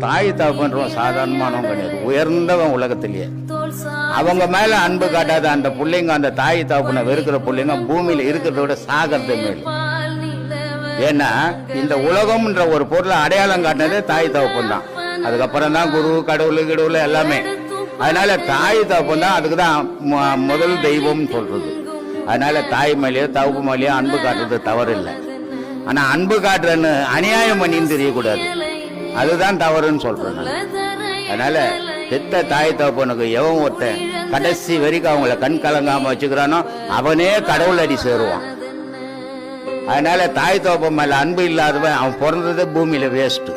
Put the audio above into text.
தாய் தகப்பன்றவன் சாதாரணமானவன் கிடையாது, உயர்ந்தவன் உலகத்திலேயே. அவங்க மேல அன்பு காட்டாத அந்த பிள்ளைங்க, அந்த தாய் தகப்பனை வெறுக்கிற பிள்ளைங்க பூமியில இருக்கிறத விட சாகிறது மேல். ஏன்னா இந்த உலகம்ன்ற ஒரு பொருளை அடையாளம் காட்டினதே தாய் தகப்பன் தான். அதுக்கப்புறம் தான் குரு கடவுள் எல்லாமே. அதனால தாய் தகப்பன் தான், அதுக்கு தான் முதல் தெய்வம்னு சொல்றது. அதனால தாய் மேலேயோ தகப்பு மேலேயோ அன்பு காட்டுறது தவறு இல்லை. ஆனா அன்பு காட்டுறன்னு அநியாயம் பண்ணின்னு தெரியக்கூடாது, அதுதான் தவறுன்னு சொல்றேன். அதனால பெத்த தாய் தகப்பனுக்கு எவன் ஒருத்தன் கடைசி வரைக்கும் அவங்கள கண் கலங்காம வச்சுக்கிறானோ அவனே கடவுள் அடி சேருவான். அதனால தாய் தகப்பன் மேல அன்பு இல்லாதவன் அவன் பிறந்ததே பூமியில வேஸ்ட்.